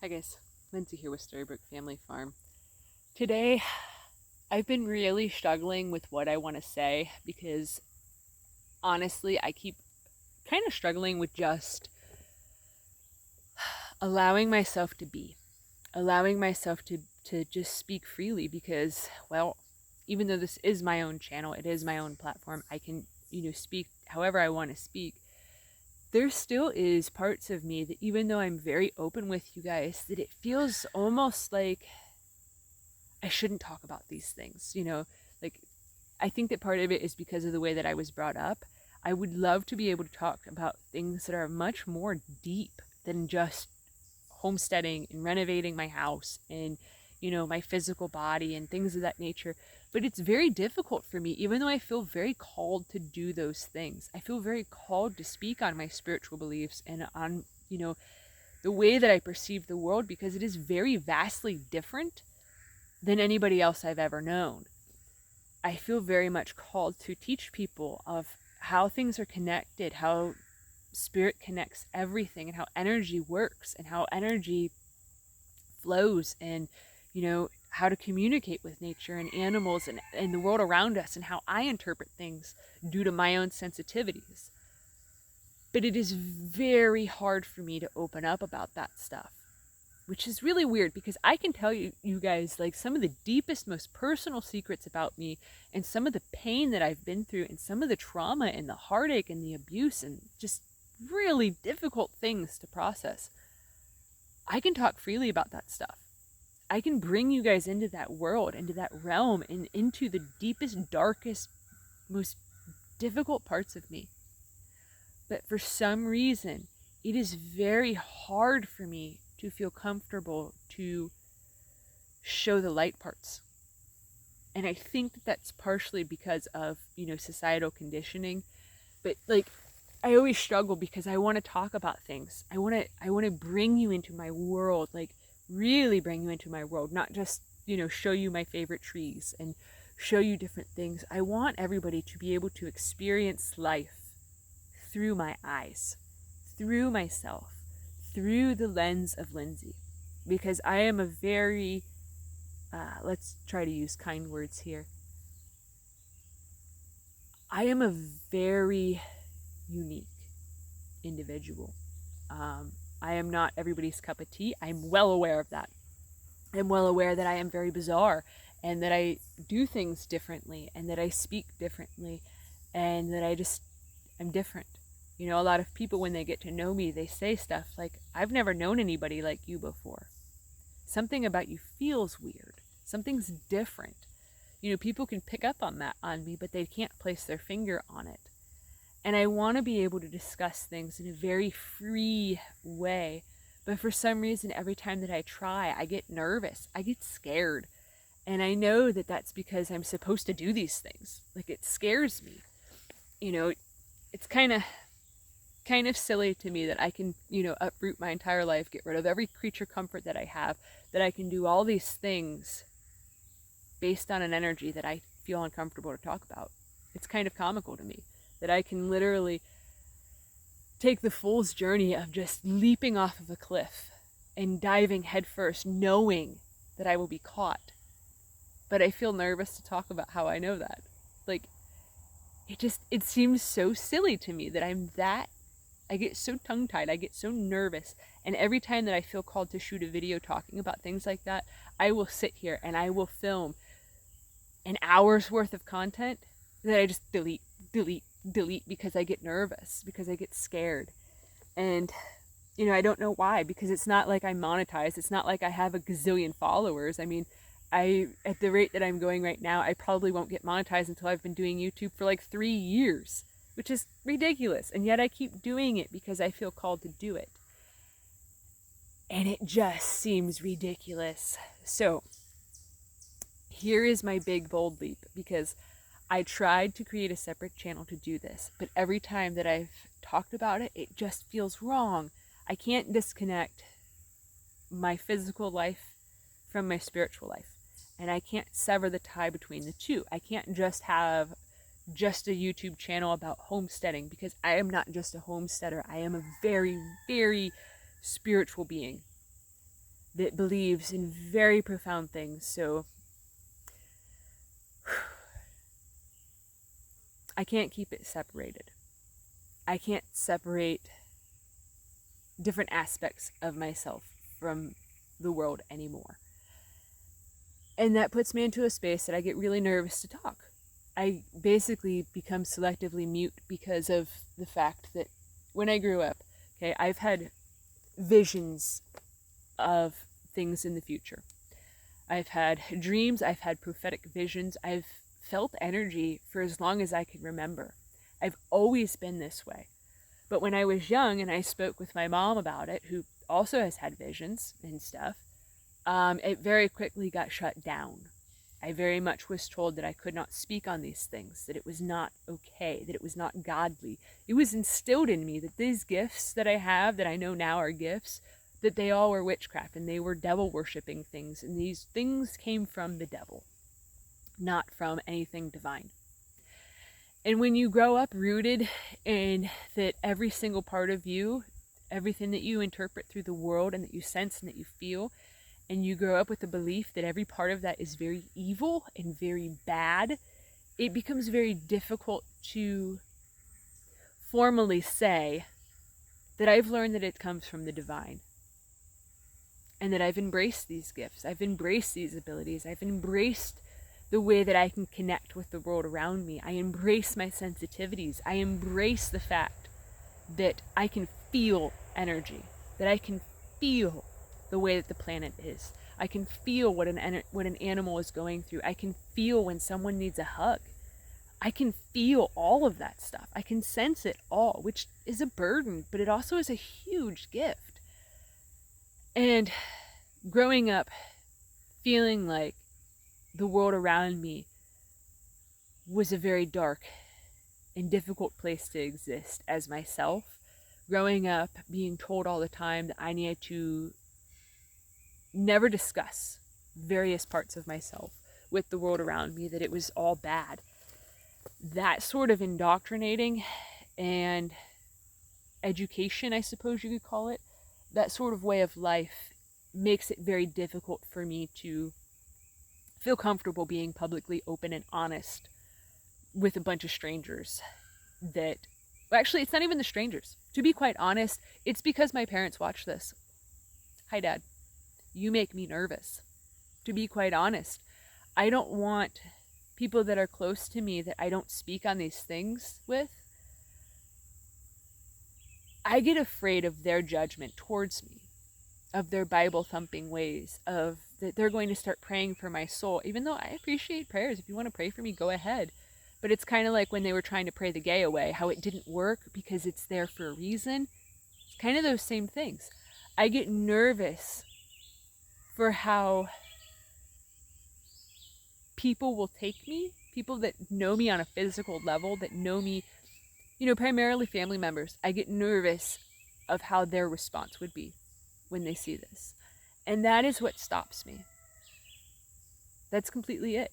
Hi guys, Lindsay here with Storybrook Family Farm. Today, I've been really struggling with what I want to say because honestly, I keep kind of struggling with just allowing myself to be, allowing myself to just speak freely because, well, even though this is my own channel, it is my own platform, I can, speak however I want to speak. There still is parts of me that even though I'm very open with you guys, that it feels almost like I shouldn't talk about these things, like I think that part of it is because of the way that I was brought up. I would love to be able to talk about things that are much more deep than just homesteading and renovating my house and, my physical body and things of that nature. But it's very difficult for me, even though I feel very called to do those things. I feel very called to speak on my spiritual beliefs and on, the way that I perceive the world because it is very vastly different than anybody else I've ever known. I feel very much called to teach people of how things are connected, how spirit connects everything, and how energy works, and how energy flows, and, how to communicate with nature and animals and the world around us, and how I interpret things due to my own sensitivities. But it is very hard for me to open up about that stuff, which is really weird because I can tell you guys like some of the deepest, most personal secrets about me and some of the pain that I've been through and some of the trauma and the heartache and the abuse and just really difficult things to process. I can talk freely about that stuff. I can bring you guys into that world, into that realm, and into the deepest, darkest, most difficult parts of me. But for some reason, it is very hard for me to feel comfortable to show the light parts. And I think that that's partially because of, societal conditioning. But like I always struggle because I want to talk about things. I want to bring you into my world, like really bring you into my world, not just, show you my favorite trees and show you different things. I want everybody to be able to experience life through my eyes, through myself, through the lens of Lindsay. Because I am a very, let's try to use kind words here. I am a very unique individual. I am not everybody's cup of tea. I'm well aware of that. I'm well aware that I am very bizarre and that I do things differently and that I speak differently and that I'm different. A lot of people, when they get to know me, they say stuff like, I've never known anybody like you before. Something about you feels weird. Something's different. People can pick up on that on me, but they can't place their finger on it. And I want to be able to discuss things in a very free way. But for some reason, every time that I try, I get nervous. I get scared. And I know that that's because I'm supposed to do these things. Like, it scares me. It's kind of silly to me that I can, uproot my entire life, get rid of every creature comfort that I have, that I can do all these things based on an energy that I feel uncomfortable to talk about. It's kind of comical to me that I can literally take the fool's journey of just leaping off of a cliff and diving headfirst, knowing that I will be caught. But I feel nervous to talk about how I know that. Like, it seems so silly to me that I get so tongue-tied, I get so nervous, and every time that I feel called to shoot a video talking about things like that, I will sit here and I will film an hour's worth of content that I just delete because I get nervous, because I get scared. And, I don't know why, because it's not like I'm monetized. It's not like I have a gazillion followers. I mean, at the rate that I'm going right now, I probably won't get monetized until I've been doing YouTube for like 3 years, which is ridiculous. And yet I keep doing it because I feel called to do it. And it just seems ridiculous. So here is my big bold leap, because I tried to create a separate channel to do this, but every time that I've talked about it, it just feels wrong. I can't disconnect my physical life from my spiritual life, and I can't sever the tie between the two. I can't just have just a YouTube channel about homesteading, because I am not just a homesteader. I am a very, very spiritual being. that believes in very profound things. So I can't keep it separated. I can't separate different aspects of myself from the world anymore. And that puts me into a space that I get really nervous to talk. I basically become selectively mute because of the fact that when I grew up, okay, I've had visions of things in the future. I've had dreams, I've had prophetic visions, I've felt energy for as long as I can remember. I've always been this way. But when I was young and I spoke with my mom about it, who also has had visions and stuff, it very quickly got shut down. I very much was told that I could not speak on these things, that it was not okay, that it was not godly. It was instilled in me that these gifts that I have, that I know now are gifts, that they all were witchcraft and they were devil-worshipping things, and these things came from the devil, not from anything divine. And when you grow up rooted in that every single part of you, everything that you interpret through the world and that you sense and that you feel, and you grow up with the belief that every part of that is very evil and very bad, it becomes very difficult to formally say that I've learned that it comes from the divine. And that I've embraced these gifts. I've embraced these abilities. I've embraced the way that I can connect with the world around me. I embrace my sensitivities. I embrace the fact that I can feel energy, that I can feel the way that the planet is. I can feel what an animal is going through. I can feel when someone needs a hug. I can feel all of that stuff. I can sense it all, which is a burden, but it also is a huge gift. And growing up feeling like the world around me was a very dark and difficult place to exist as myself, growing up being told all the time that I needed to never discuss various parts of myself with the world around me, that it was all bad. That sort of indoctrinating and education, I suppose you could call it, that sort of way of life makes it very difficult for me to feel comfortable being publicly open and honest with a bunch of strangers that, well, actually, it's not even the strangers. To be quite honest, it's because my parents watch this. Hi, Dad. You make me nervous. To be quite honest, I don't want people that are close to me that I don't speak on these things with. I get afraid of their judgment towards me, of their Bible thumping ways, of that they're going to start praying for my soul, even though I appreciate prayers. If you want to pray for me, go ahead. But it's kind of like when they were trying to pray the gay away, how it didn't work because it's there for a reason. It's kind of those same things. I get nervous for how people will take me, people that know me on a physical level, that know me, primarily family members. I get nervous of how their response would be when they see this. And that is what stops me. That's completely it.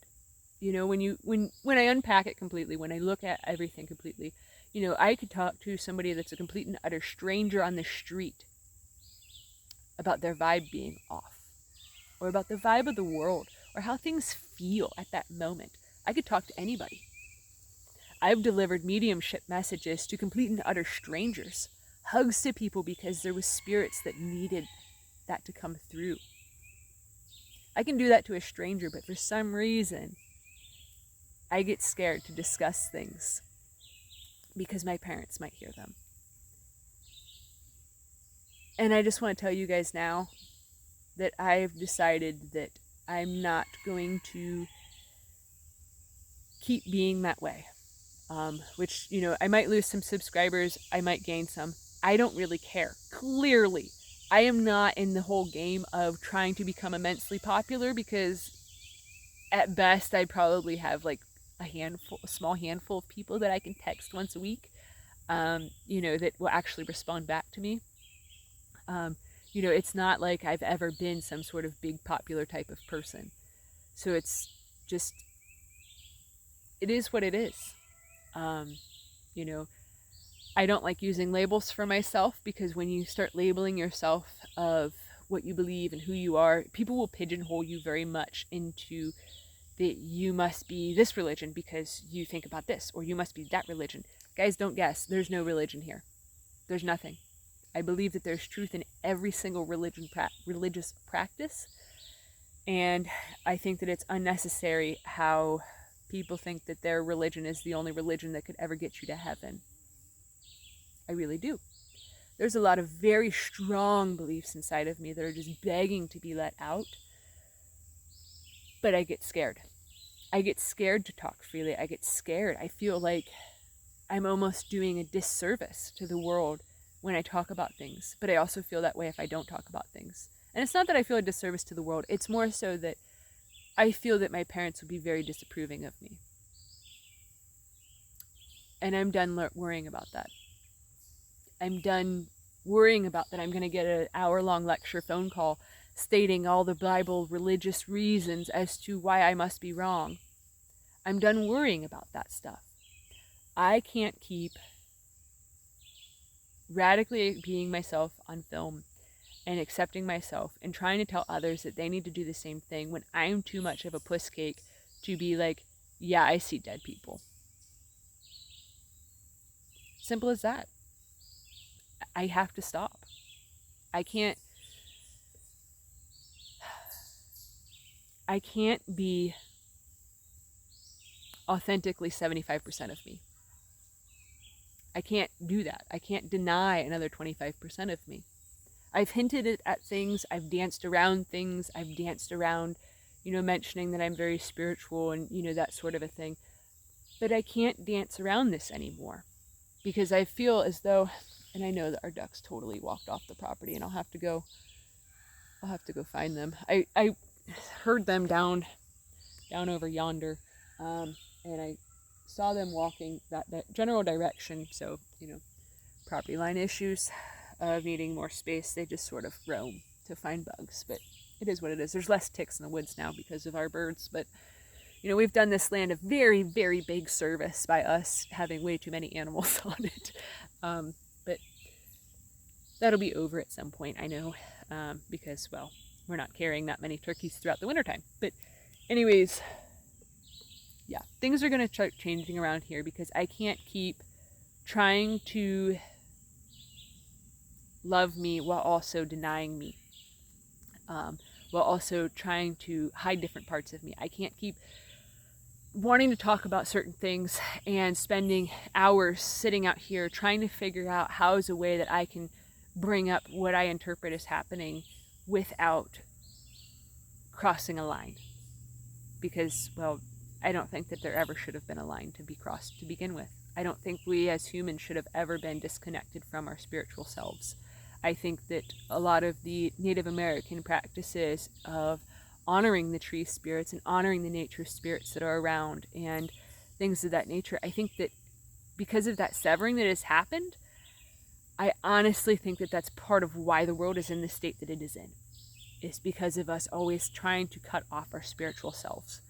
When I unpack it completely, when I look at everything completely, I could talk to somebody that's a complete and utter stranger on the street about their vibe being off, or about the vibe of the world, or how things feel at that moment. I could talk to anybody. I've delivered mediumship messages to complete and utter strangers, hugs to people because there was spirits that needed that to come through. I can do that to a stranger, but for some reason, I get scared to discuss things because my parents might hear them. And I just want to tell you guys now that I've decided that I'm not going to keep being that way. Which, I might lose some subscribers, I might gain some. I don't really care. Clearly, I am not in the whole game of trying to become immensely popular, because at best I'd probably have like a small handful of people that I can text once a week, that will actually respond back to me. It's not like I've ever been some sort of big popular type of person. So it's just, it is what it is. I don't like using labels for myself, because when you start labeling yourself of what you believe and who you are, people will pigeonhole you very much into that you must be this religion because you think about this, or you must be that religion. Guys, don't guess. There's no religion here. There's nothing. I believe that there's truth in every single religious practice, and I think that it's unnecessary how people think that their religion is the only religion that could ever get you to heaven. I really do. There's a lot of very strong beliefs inside of me that are just begging to be let out, but I get scared. I get scared to talk freely. I get scared. I feel like I'm almost doing a disservice to the world when I talk about things, but I also feel that way if I don't talk about things. And it's not that I feel a disservice to the world. It's more so that I feel that my parents would be very disapproving of me. And I'm done worrying about that. I'm done worrying about that I'm going to get an hour-long lecture phone call stating all the Bible religious reasons as to why I must be wrong. I'm done worrying about that stuff. I can't keep radically being myself on film and accepting myself and trying to tell others that they need to do the same thing when I'm too much of a puss cake to be like, yeah, I see dead people. Simple as that. I have to stop. I can't be authentically 75% of me. I can't do that. I can't deny another 25% of me. I've hinted at things. I've danced around things. I've danced around, mentioning that I'm very spiritual and, that sort of a thing. But I can't dance around this anymore because I feel as though, and I know that our ducks totally walked off the property and I'll have to go find them. I heard them down over yonder, and I saw them walking that general direction. So, property line issues of needing more space, they just sort of roam to find bugs, but it is what it is. There's less ticks in the woods now because of our birds, but we've done this land a very, very big service by us having way too many animals on it. But that'll be over at some point, I know, because, well, we're not carrying that many turkeys throughout the wintertime. But anyways, yeah, things are going to start changing around here because I can't keep trying to love me while also denying me, while also trying to hide different parts of me. I can't keep wanting to talk about certain things and spending hours sitting out here trying to figure out how is a way that I can bring up what I interpret as happening without crossing a line. Because, well, I don't think that there ever should have been a line to be crossed to begin with. I don't think we as humans should have ever been disconnected from our spiritual selves. I think that a lot of the Native American practices of honoring the tree spirits and honoring the nature spirits that are around and things of that nature, I think that because of that severing that has happened, I honestly think that that's part of why the world is in the state that it is in. It's because of us always trying to cut off our spiritual selves.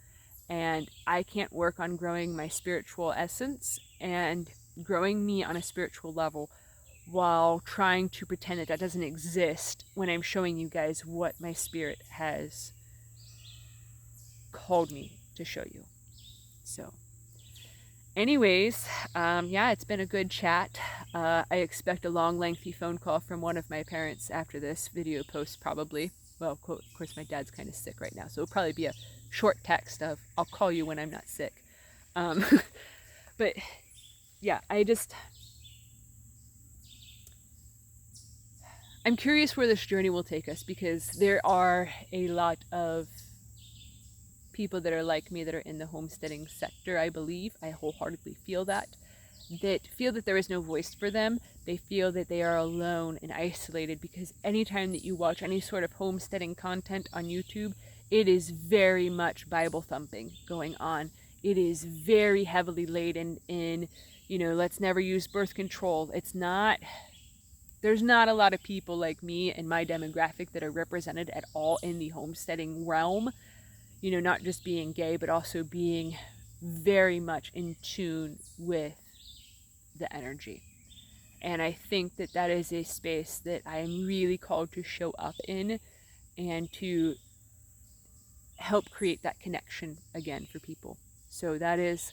And I can't work on growing my spiritual essence and growing me on a spiritual level while trying to pretend that that doesn't exist when I'm showing you guys what my spirit has called me to show you. So anyways, yeah, it's been a good chat. I expect a long, lengthy phone call from one of my parents after this video post, probably. Well, of course, my dad's kind of sick right now, so it'll probably be a short text of, I'll call you when I'm not sick. But yeah, I'm curious where this journey will take us, because there are a lot of people that are like me that are in the homesteading sector, I believe. I wholeheartedly feel that feel that there is no voice for them. They feel that they are alone and isolated, because anytime that you watch any sort of homesteading content on YouTube, it is very much Bible thumping going on. It is very heavily laden in, let's never use birth control. There's not a lot of people like me and my demographic that are represented at all in the homesteading realm. Not just being gay, but also being very much in tune with the energy. And I think that that is a space that I am really called to show up in, and to help create that connection again for people. So that is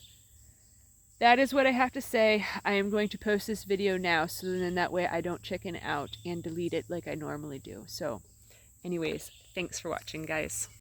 what I have to say. I am going to post this video now, so then that way I don't chicken out and delete it like I normally do. So anyways, thanks for watching, guys.